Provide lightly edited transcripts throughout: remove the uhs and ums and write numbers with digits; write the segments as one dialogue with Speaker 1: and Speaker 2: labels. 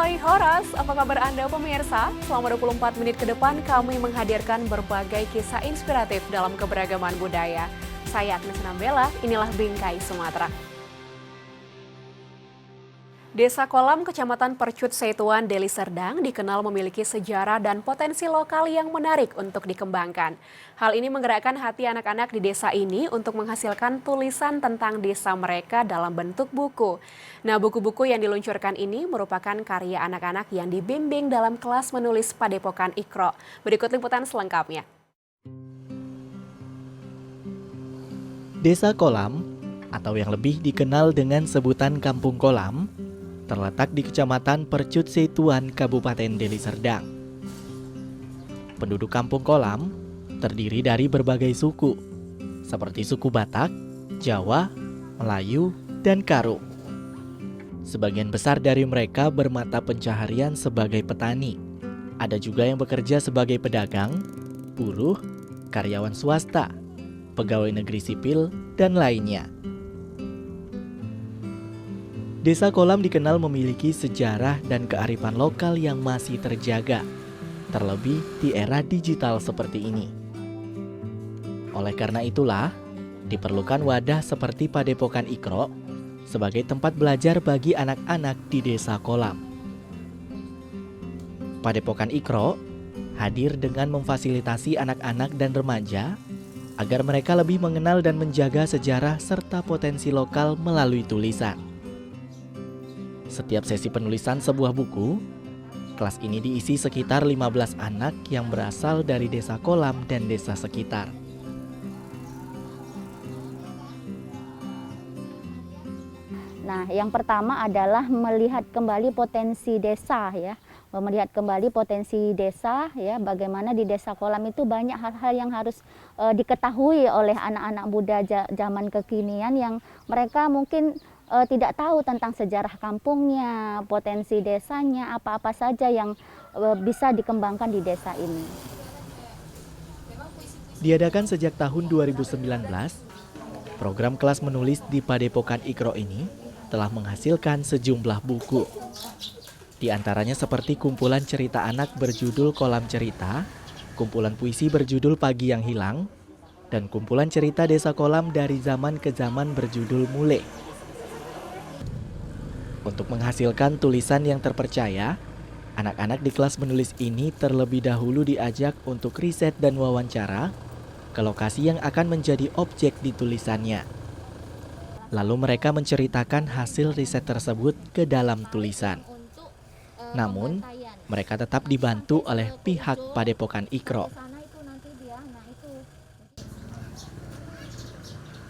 Speaker 1: Hai Horas, apa kabar Anda pemirsa? Selama 24 menit ke depan kami menghadirkan berbagai kisah inspiratif dalam keberagaman budaya. Saya Agnes Nambela, inilah Bingkai Sumatera. Desa Kolam, Kecamatan Percut Setuan, Deli Serdang dikenal memiliki sejarah dan potensi lokal yang menarik untuk dikembangkan. Hal ini menggerakkan hati anak-anak di desa ini untuk menghasilkan tulisan tentang desa mereka dalam bentuk buku. Nah, buku-buku yang diluncurkan ini merupakan karya anak-anak yang dibimbing dalam kelas menulis Padepokan Ikro. Berikut liputan selengkapnya.
Speaker 2: Desa Kolam, atau yang lebih dikenal dengan sebutan Kampung Kolam, terletak di Kecamatan Percut Setuan, Kabupaten Deli Serdang. Penduduk Kampung Kolam terdiri dari berbagai suku, seperti suku Batak, Jawa, Melayu, dan Karo. Sebagian besar dari mereka bermata pencaharian sebagai petani. Ada juga yang bekerja sebagai pedagang, buruh, karyawan swasta, pegawai negeri sipil, dan lainnya. Desa Kolam dikenal memiliki sejarah dan kearifan lokal yang masih terjaga, terlebih di era digital seperti ini. Oleh karena itulah, diperlukan wadah seperti Padepokan Ikro sebagai tempat belajar bagi anak-anak di Desa Kolam. Padepokan Ikro hadir dengan memfasilitasi anak-anak dan remaja agar mereka lebih mengenal dan menjaga sejarah serta potensi lokal melalui tulisan. Setiap sesi penulisan sebuah buku, kelas ini diisi sekitar 15 anak yang berasal dari Desa Kolam dan desa sekitar.
Speaker 3: Nah, yang pertama adalah melihat kembali potensi desa ya. Melihat kembali potensi desa ya, bagaimana di Desa Kolam itu banyak hal-hal yang harus diketahui oleh anak-anak muda zaman kekinian yang mereka mungkin tidak tahu tentang sejarah kampungnya, potensi desanya, apa-apa saja yang bisa dikembangkan di desa ini.
Speaker 2: Diadakan sejak tahun 2019, program kelas menulis di Padepokan Ikro ini telah menghasilkan sejumlah buku. Di antaranya seperti kumpulan cerita anak berjudul Kolam Cerita, kumpulan puisi berjudul Pagi yang Hilang, dan kumpulan cerita Desa Kolam dari zaman ke zaman berjudul Mule. Untuk menghasilkan tulisan yang terpercaya, anak-anak di kelas menulis ini terlebih dahulu diajak untuk riset dan wawancara ke lokasi yang akan menjadi objek di tulisannya. Lalu mereka menceritakan hasil riset tersebut ke dalam tulisan. Namun, mereka tetap dibantu oleh pihak Padepokan Ikro.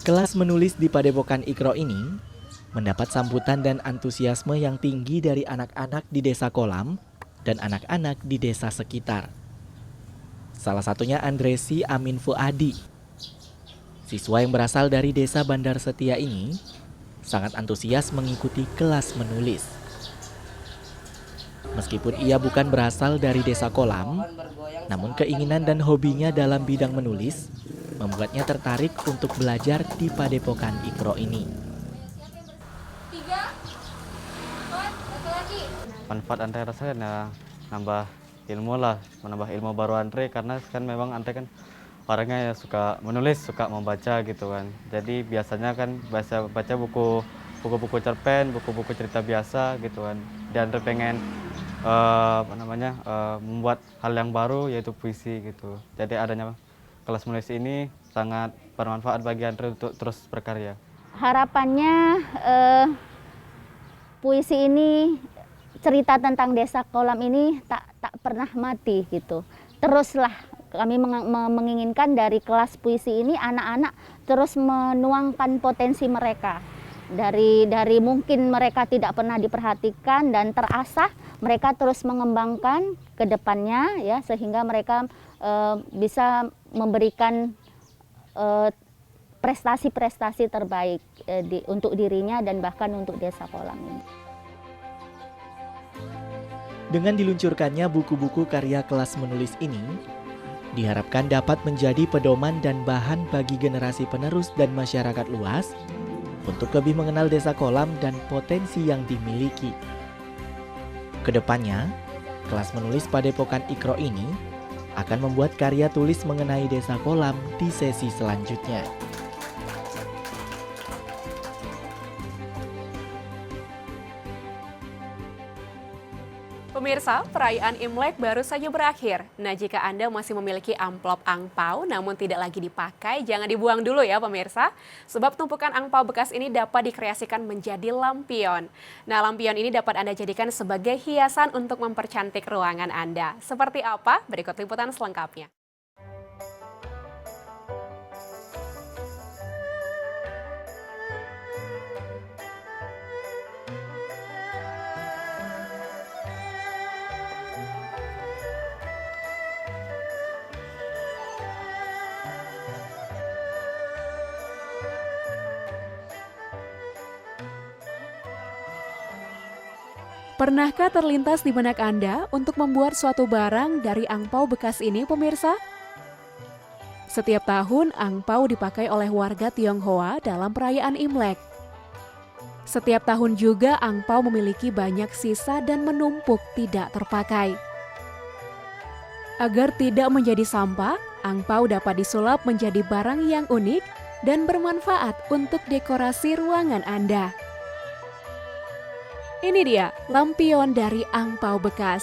Speaker 2: Kelas menulis di Padepokan Ikro ini mendapat sambutan dan antusiasme yang tinggi dari anak-anak di Desa Kolam dan anak-anak di desa sekitar. Salah satunya Andresi Amin Fuadi. Siswa yang berasal dari Desa Bandar Setia ini sangat antusias mengikuti kelas menulis. Meskipun ia bukan berasal dari Desa Kolam, namun keinginan dan hobinya dalam bidang menulis membuatnya tertarik untuk belajar di Padepokan Ikro ini.
Speaker 4: Manfaat Andre rasakan ya nambah ilmu lah, menambah ilmu baru Andre karena kan memang Andre kan orangnya ya suka menulis, suka membaca gitu kan. Jadi biasanya kan baca buku-buku cerpen, buku-buku cerita biasa gitu kan. Dan Andre pengen membuat hal yang baru yaitu puisi gitu. Jadi adanya kelas menulis ini sangat bermanfaat bagi Andre untuk terus berkarya.
Speaker 3: Harapannya puisi ini, cerita tentang Desa Kolam ini tak pernah mati gitu. Teruslah kami menginginkan dari kelas puisi ini anak-anak terus menuangkan potensi mereka. Dari mungkin mereka tidak pernah diperhatikan dan terasah, mereka terus mengembangkan ke depannya ya, sehingga mereka bisa memberikan prestasi-prestasi terbaik untuk dirinya dan bahkan untuk Desa Kolam ini.
Speaker 2: Dengan diluncurkannya buku-buku karya kelas menulis ini, diharapkan dapat menjadi pedoman dan bahan bagi generasi penerus dan masyarakat luas untuk lebih mengenal Desa Kolam dan potensi yang dimiliki. Kedepannya, kelas menulis Padepokan Ikro ini akan membuat karya tulis mengenai Desa Kolam di sesi selanjutnya.
Speaker 1: Pemirsa, perayaan Imlek baru saja berakhir. Nah, jika Anda masih memiliki amplop angpau namun tidak lagi dipakai, jangan dibuang dulu ya pemirsa. Sebab tumpukan angpau bekas ini dapat dikreasikan menjadi lampion. Nah, lampion ini dapat Anda jadikan sebagai hiasan untuk mempercantik ruangan Anda. Seperti apa? Berikut liputan selengkapnya. Pernahkah terlintas di benak Anda untuk membuat suatu barang dari angpau bekas ini, pemirsa? Setiap tahun, angpau dipakai oleh warga Tionghoa dalam perayaan Imlek. Setiap tahun juga angpau memiliki banyak sisa dan menumpuk tidak terpakai. Agar tidak menjadi sampah, angpau dapat disulap menjadi barang yang unik dan bermanfaat untuk dekorasi ruangan Anda. Ini dia, lampion dari angpau bekas.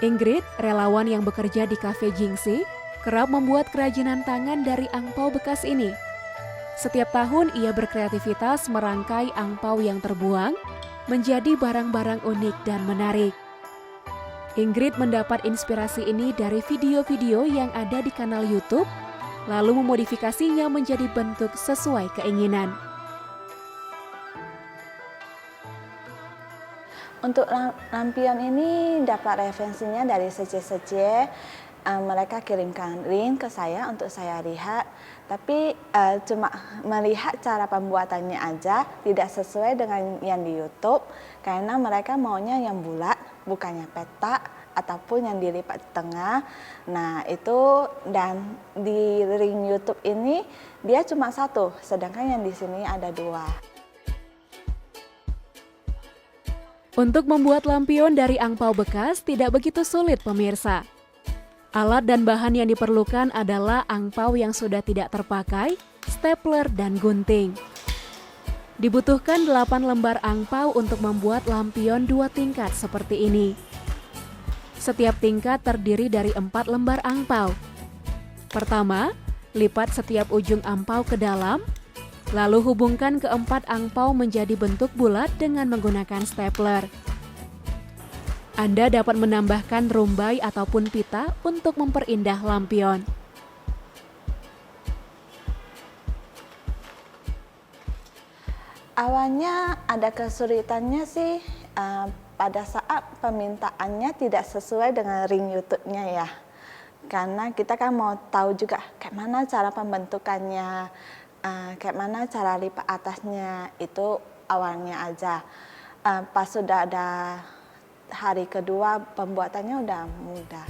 Speaker 1: Ingrid, relawan yang bekerja di Cafe Jingxi, kerap membuat kerajinan tangan dari angpau bekas ini. Setiap tahun ia berkreativitas merangkai angpau yang terbuang menjadi barang-barang unik dan menarik. Ingrid mendapat inspirasi ini dari video-video yang ada di kanal YouTube, lalu memodifikasinya menjadi bentuk sesuai keinginan.
Speaker 5: Untuk lampion ini dapat referensinya dari sece-sece. Mereka kirimkan link ke saya untuk saya lihat. Tapi cuma melihat cara pembuatannya aja, tidak sesuai dengan yang di YouTube. Karena mereka maunya yang bulat, bukannya petak ataupun yang dilipat di tengah. Nah itu, dan di ring YouTube ini dia cuma satu, sedangkan yang di sini ada dua.
Speaker 1: Untuk membuat lampion dari angpau bekas tidak begitu sulit pemirsa. Alat dan bahan yang diperlukan adalah angpau yang sudah tidak terpakai, stapler, dan gunting. Dibutuhkan 8 lembar angpau untuk membuat lampion 2 tingkat seperti ini. Setiap tingkat terdiri dari 4 lembar angpau. Pertama, lipat setiap ujung angpau ke dalam, lalu hubungkan keempat angpau menjadi bentuk bulat dengan menggunakan stapler. Anda dapat menambahkan rumbai ataupun pita untuk memperindah lampion.
Speaker 5: Awalnya ada kesulitannya sih, pada saat permintaannya tidak sesuai dengan ring YouTube-nya ya. Karena kita kan mau tahu juga kayak mana cara pembentukannya, kayak mana cara lipat atasnya, itu awalnya aja. Pas sudah ada hari kedua pembuatannya udah mudah.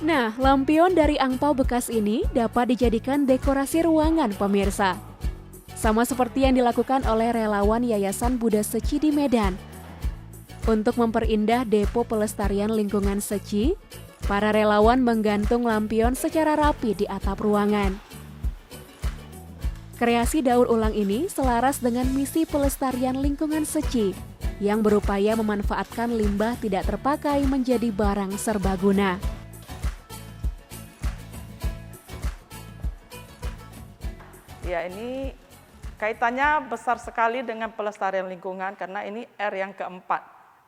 Speaker 1: Nah, lampion dari angpau bekas ini dapat dijadikan dekorasi ruangan pemirsa. Sama seperti yang dilakukan oleh relawan Yayasan Buddha Seci di Medan. Untuk memperindah Depo Pelestarian Lingkungan Seci, para relawan menggantung lampion secara rapi di atap ruangan. Kreasi daur ulang ini selaras dengan misi pelestarian lingkungan Seci yang berupaya memanfaatkan limbah tidak terpakai menjadi barang serbaguna.
Speaker 6: Ya, ini kaitannya besar sekali dengan pelestarian lingkungan karena ini R yang keempat,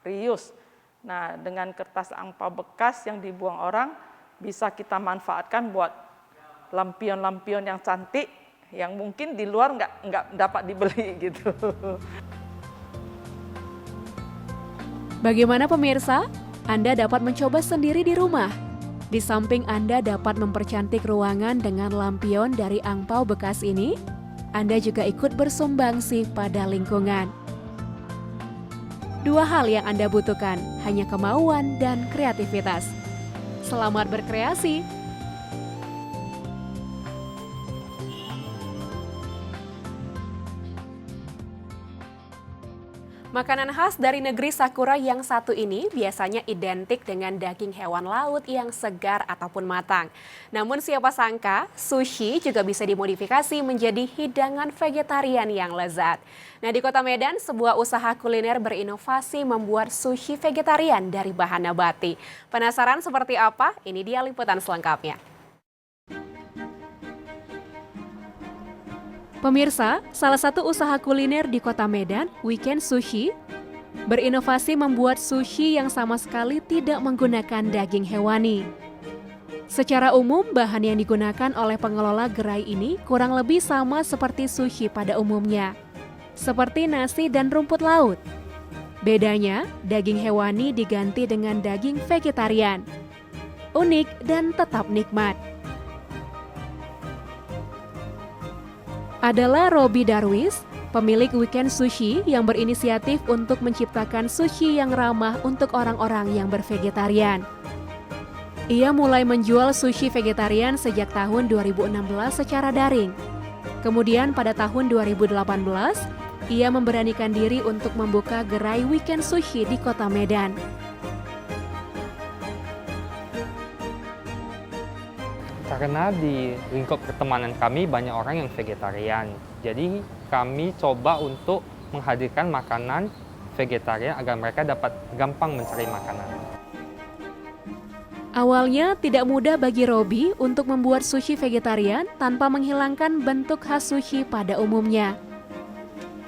Speaker 6: reuse. Nah, dengan kertas angpau bekas yang dibuang orang bisa kita manfaatkan buat lampion-lampion yang cantik yang mungkin di luar nggak dapat dibeli gitu.
Speaker 1: Bagaimana pemirsa? Anda dapat mencoba sendiri di rumah. Di samping Anda dapat mempercantik ruangan dengan lampion dari angpau bekas ini, Anda juga ikut bersumbangsi pada lingkungan. 2 hal yang Anda butuhkan, hanya kemauan dan kreativitas. Selamat berkreasi! Makanan khas dari negeri Sakura yang satu ini biasanya identik dengan daging hewan laut yang segar ataupun matang. Namun siapa sangka, sushi juga bisa dimodifikasi menjadi hidangan vegetarian yang lezat. Nah, di Kota Medan, sebuah usaha kuliner berinovasi membuat sushi vegetarian dari bahan nabati. Penasaran seperti apa? Ini dia liputan selengkapnya. Pemirsa, salah satu usaha kuliner di Kota Medan, Weekend Sushi, berinovasi membuat sushi yang sama sekali tidak menggunakan daging hewani. Secara umum, bahan yang digunakan oleh pengelola gerai ini kurang lebih sama seperti sushi pada umumnya, seperti nasi dan rumput laut. Bedanya, daging hewani diganti dengan daging vegetarian. Unik dan tetap nikmat. Adalah Robi Darwis, pemilik Weekend Sushi yang berinisiatif untuk menciptakan sushi yang ramah untuk orang-orang yang bervegetarian. Ia mulai menjual sushi vegetarian sejak tahun 2016 secara daring. Kemudian pada tahun 2018, ia memberanikan diri untuk membuka gerai Weekend Sushi di Kota Medan.
Speaker 7: Karena di lingkup pertemanan kami banyak orang yang vegetarian. Jadi kami coba untuk menghadirkan makanan vegetarian agar mereka dapat gampang mencari makanan.
Speaker 1: Awalnya tidak mudah bagi Robi untuk membuat sushi vegetarian tanpa menghilangkan bentuk khas sushi pada umumnya.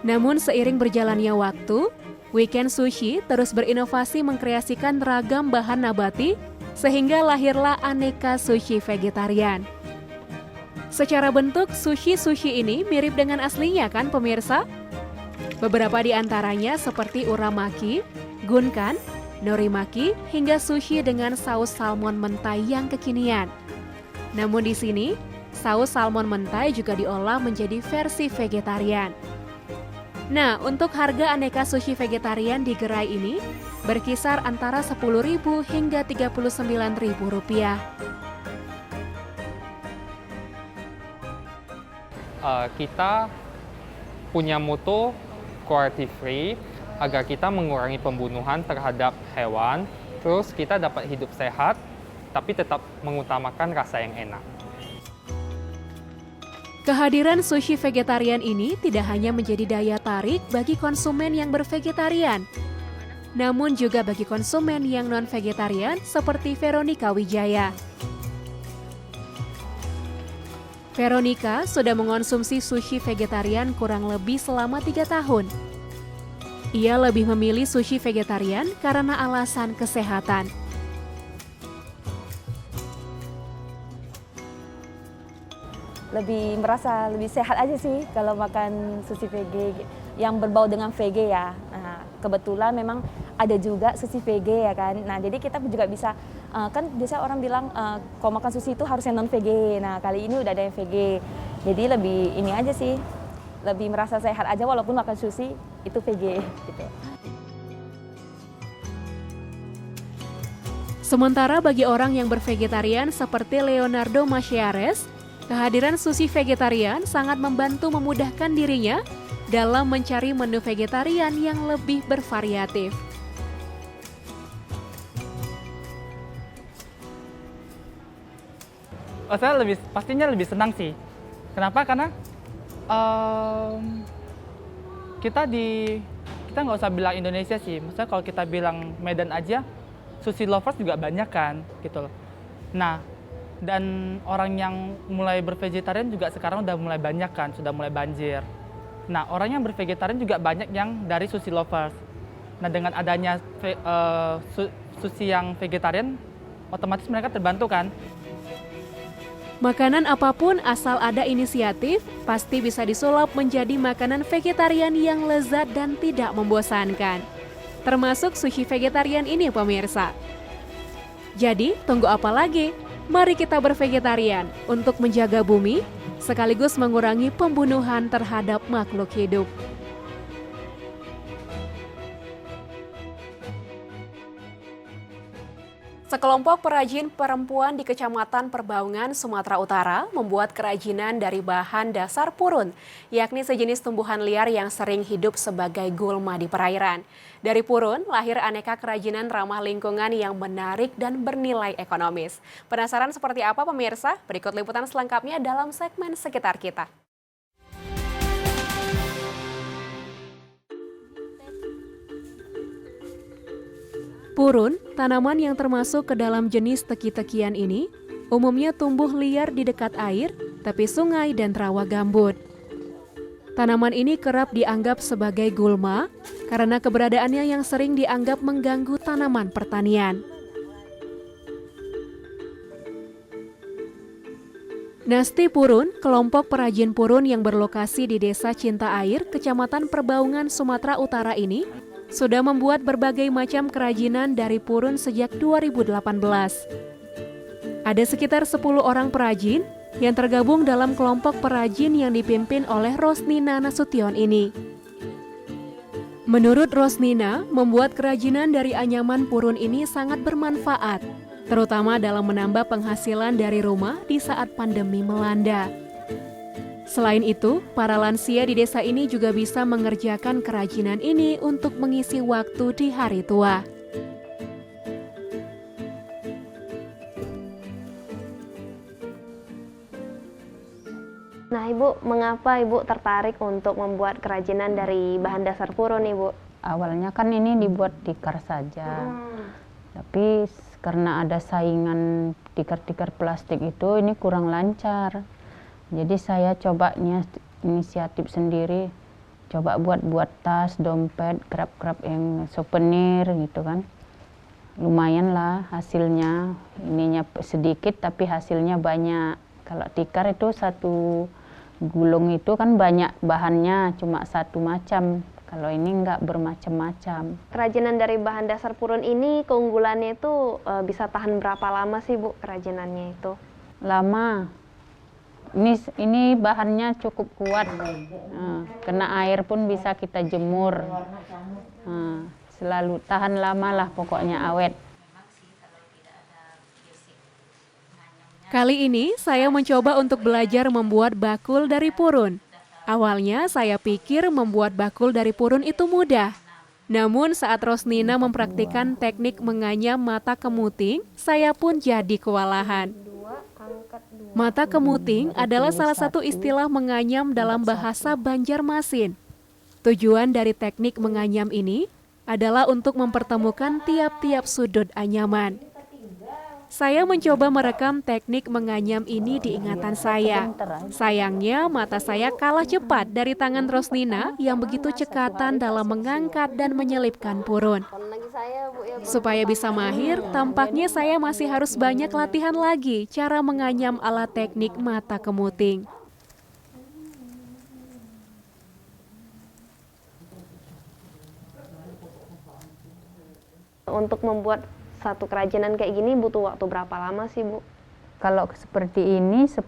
Speaker 1: Namun seiring berjalannya waktu, Weekend Sushi terus berinovasi mengkreasikan ragam bahan nabati sehingga lahirlah aneka sushi vegetarian. Secara bentuk, sushi ini mirip dengan aslinya kan pemirsa? Beberapa di antaranya seperti uramaki, gunkan, norimaki, hingga sushi dengan saus salmon mentai yang kekinian. Namun di sini, saus salmon mentai juga diolah menjadi versi vegetarian. Nah, untuk harga aneka sushi vegetarian di gerai ini berkisar antara Rp10.000 hingga Rp39.000.
Speaker 7: Kita punya moto cruelty free agar kita mengurangi pembunuhan terhadap hewan, terus kita dapat hidup sehat, tapi tetap mengutamakan rasa yang enak.
Speaker 1: Kehadiran sushi vegetarian ini tidak hanya menjadi daya tarik bagi konsumen yang bervegetarian, namun juga bagi konsumen yang non-vegetarian seperti Veronica Wijaya. Veronica sudah mengonsumsi sushi vegetarian kurang lebih selama 3 tahun. Ia lebih memilih sushi vegetarian karena alasan kesehatan.
Speaker 8: Merasa lebih sehat aja sih kalau makan sushi VG yang berbau dengan VG ya. Nah, kebetulan memang ada juga sushi VG ya kan. Nah, jadi kita juga bisa, kan biasa orang bilang kalau makan sushi itu harus yang non VG. Nah, kali ini udah ada yang VG. Jadi lebih ini aja sih, lebih merasa sehat aja walaupun makan sushi itu VG gitu.
Speaker 1: Sementara bagi orang yang bervegetarian seperti Leonardo Maciares, kehadiran sushi vegetarian sangat membantu memudahkan dirinya dalam mencari menu vegetarian yang lebih bervariatif.
Speaker 9: Saya pastinya lebih senang sih. Kenapa? Karena kita nggak usah bilang Indonesia sih. Maksudnya kalau kita bilang Medan aja, sushi lovers juga banyak kan, gitu loh. Nah, dan orang yang mulai bervegetarian juga sekarang udah mulai banyak kan, sudah mulai banjir. Nah, orang yang bervegetarian juga banyak yang dari sushi lovers. Nah, dengan adanya sushi yang vegetarian, otomatis mereka terbantu kan.
Speaker 1: Makanan apapun asal ada inisiatif, pasti bisa disulap menjadi makanan vegetarian yang lezat dan tidak membosankan. Termasuk sushi vegetarian ini pemirsa. Jadi, tunggu apa lagi? Mari kita bervegetarian untuk menjaga bumi, sekaligus mengurangi pembunuhan terhadap makhluk hidup. Sekelompok perajin perempuan di Kecamatan Perbaungan, Sumatera Utara membuat kerajinan dari bahan dasar purun, yakni sejenis tumbuhan liar yang sering hidup sebagai gulma di perairan. Dari purun, lahir aneka kerajinan ramah lingkungan yang menarik dan bernilai ekonomis. Penasaran seperti apa pemirsa? Berikut liputan selengkapnya dalam segmen Sekitar Kita. Purun, tanaman yang termasuk ke dalam jenis teki-tekian ini, umumnya tumbuh liar di dekat air, tepi sungai dan rawa gambut. Tanaman ini kerap dianggap sebagai gulma karena keberadaannya yang sering dianggap mengganggu tanaman pertanian. Nasti Purun, kelompok perajin purun yang berlokasi di Desa Cinta Air, Kecamatan Perbaungan, Sumatera Utara ini sudah membuat berbagai macam kerajinan dari purun sejak 2018. Ada sekitar 10 orang perajin yang tergabung dalam kelompok perajin yang dipimpin oleh Rosnina Nasution ini. Menurut Rosnina, membuat kerajinan dari anyaman purun ini sangat bermanfaat, terutama dalam menambah penghasilan dari rumah di saat pandemi melanda. Selain itu, para lansia di desa ini juga bisa mengerjakan kerajinan ini untuk mengisi waktu di hari tua.
Speaker 10: Nah, Ibu, mengapa Ibu tertarik untuk membuat kerajinan dari bahan dasar purun, Ibu?
Speaker 11: Awalnya kan ini dibuat tikar saja, tapi karena ada saingan tikar-tikar plastik itu, ini kurang lancar. Jadi saya coba inisiatif sendiri, coba buat tas, dompet, kerap-kerap yang souvenir gitu kan. Lumayan lah hasilnya, ininya sedikit tapi hasilnya banyak. Kalau tikar itu satu gulung itu kan banyak bahannya, cuma satu macam. Kalau ini enggak bermacam-macam.
Speaker 10: Kerajinan dari bahan dasar purun ini keunggulannya itu bisa tahan berapa lama sih, Bu, kerajinannya itu?
Speaker 11: Lama. Ini bahannya cukup kuat, kena air pun bisa kita jemur, selalu tahan lama lah pokoknya awet.
Speaker 1: Kali ini saya mencoba untuk belajar membuat bakul dari purun. Awalnya saya pikir membuat bakul dari purun itu mudah. Namun saat Rosnina mempraktikkan teknik menganyam mata kemuting, saya pun jadi kewalahan. Mata kemuting adalah salah satu istilah menganyam dalam bahasa Banjarmasin. Tujuan dari teknik menganyam ini adalah untuk mempertemukan tiap-tiap sudut anyaman. Saya mencoba merekam teknik menganyam ini di ingatan saya. Sayangnya mata saya kalah cepat dari tangan Rosnina yang begitu cekatan dalam mengangkat dan menyelipkan purun. Supaya bisa mahir, tampaknya saya masih harus banyak latihan lagi cara menganyam ala teknik mata kemuting.
Speaker 10: Untuk membuat satu kerajinan kayak gini butuh waktu berapa lama sih, Bu?
Speaker 11: Kalau seperti ini 10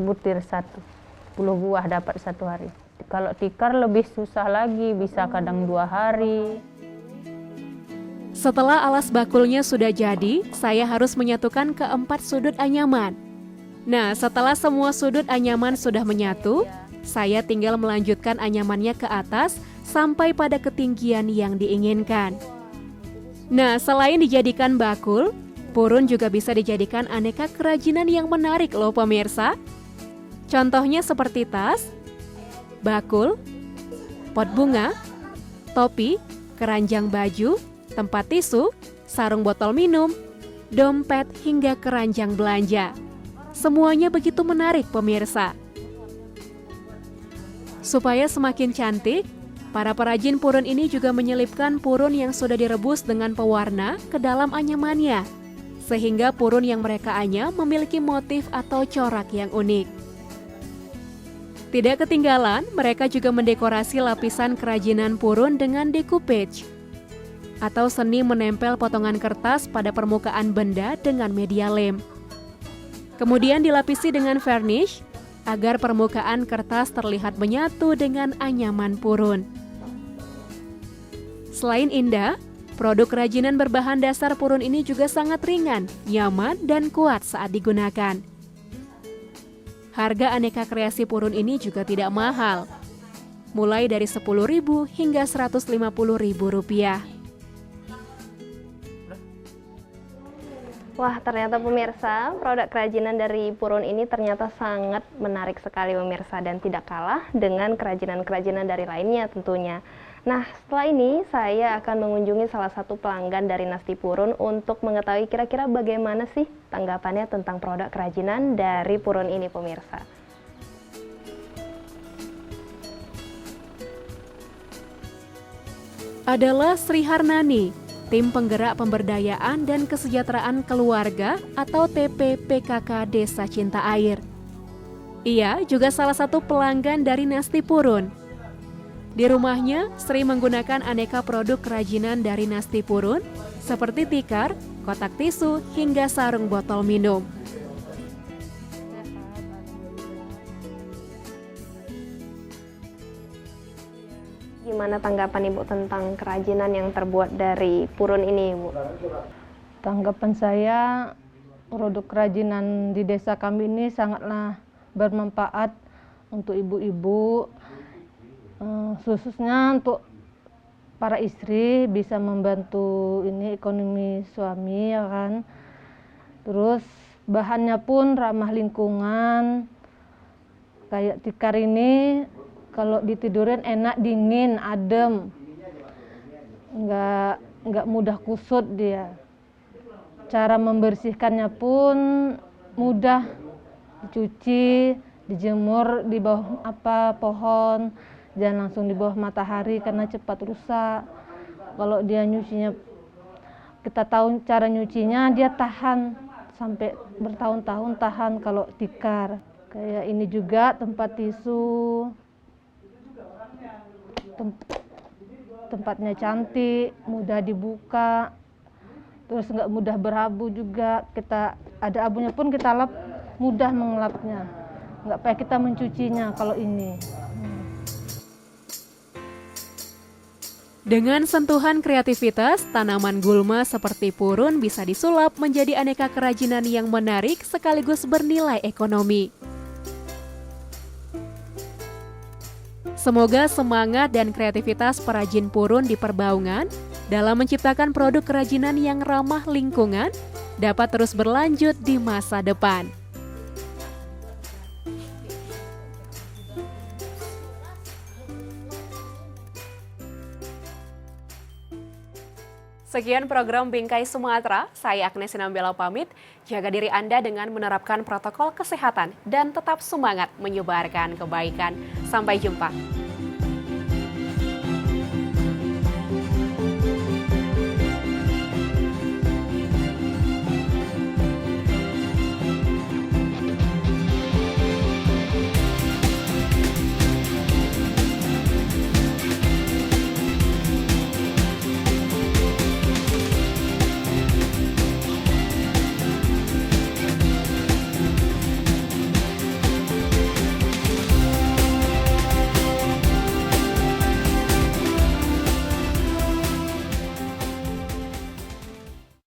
Speaker 11: butir 10 buah dapat 1 hari. Kalau tikar lebih susah lagi, bisa kadang 2 hari.
Speaker 1: Setelah alas bakulnya sudah jadi, saya harus menyatukan keempat sudut anyaman. Nah, setelah semua sudut anyaman sudah menyatu, saya tinggal melanjutkan anyamannya ke atas sampai pada ketinggian yang diinginkan. Nah, selain dijadikan bakul, purun juga bisa dijadikan aneka kerajinan yang menarik loh pemirsa. Contohnya seperti tas, bakul, pot bunga, topi, keranjang baju, tempat tisu, sarung botol minum, dompet, hingga keranjang belanja. Semuanya begitu menarik pemirsa. Supaya semakin cantik, para perajin purun ini juga menyelipkan purun yang sudah direbus dengan pewarna ke dalam anyamannya, sehingga purun yang mereka anyam memiliki motif atau corak yang unik. Tidak ketinggalan, mereka juga mendekorasi lapisan kerajinan purun dengan decoupage, atau seni menempel potongan kertas pada permukaan benda dengan media lem. Kemudian dilapisi dengan varnish, agar permukaan kertas terlihat menyatu dengan anyaman purun. Selain indah, Produk kerajinan berbahan dasar purun ini juga sangat ringan, nyaman, dan kuat saat digunakan. Harga aneka kreasi purun ini juga tidak mahal, mulai dari Rp10.000 hingga Rp150.000.
Speaker 10: Wah, ternyata pemirsa, produk kerajinan dari purun ini ternyata sangat menarik sekali pemirsa dan tidak kalah dengan kerajinan-kerajinan dari lainnya tentunya. Nah, setelah ini saya akan mengunjungi salah satu pelanggan dari Nasti Purun untuk mengetahui kira-kira bagaimana sih tanggapannya tentang produk kerajinan dari purun ini pemirsa.
Speaker 1: Adalah Sri Harnani, Tim Penggerak Pemberdayaan dan Kesejahteraan Keluarga atau TPPKK Desa Cinta Air. Ia juga salah satu pelanggan dari Nasti Purun. Di rumahnya, Sri menggunakan aneka produk kerajinan dari Nasti Purun seperti tikar, kotak tisu, hingga sarung botol minum.
Speaker 10: Gimana tanggapan Ibu tentang kerajinan yang terbuat dari purun ini, Ibu?
Speaker 12: Tanggapan saya, produk kerajinan di desa kami ini sangatlah bermanfaat untuk ibu-ibu, khususnya untuk para istri, bisa membantu ini ekonomi suami, ya kan. Terus bahannya pun ramah lingkungan, kayak tikar ini kalau ditidurin enak, dingin, adem, nggak mudah kusut dia. Cara membersihkannya pun mudah, dicuci, dijemur di bawah pohon, jangan langsung di bawah matahari karena cepat rusak. Kalau dia nyucinya, kita tahu cara nyucinya, dia tahan sampai bertahun-tahun tahan kalau tikar. Kayak ini juga tempat tisu. Tempatnya cantik, mudah dibuka, terus nggak mudah berabu juga. Kita ada abunya pun kita lap, mudah mengelapnya, nggak payah kita mencucinya kalau ini.
Speaker 1: Dengan sentuhan kreativitas, tanaman gulma seperti purun bisa disulap menjadi aneka kerajinan yang menarik sekaligus bernilai ekonomi. Semoga semangat dan kreativitas perajin purun di Perbaungan dalam menciptakan produk kerajinan yang ramah lingkungan dapat terus berlanjut di masa depan. Sekian program Bingkai Sumatera, saya Agnes Sinambela pamit. Jaga diri Anda dengan menerapkan protokol kesehatan dan tetap semangat menyebarkan kebaikan. Sampai jumpa.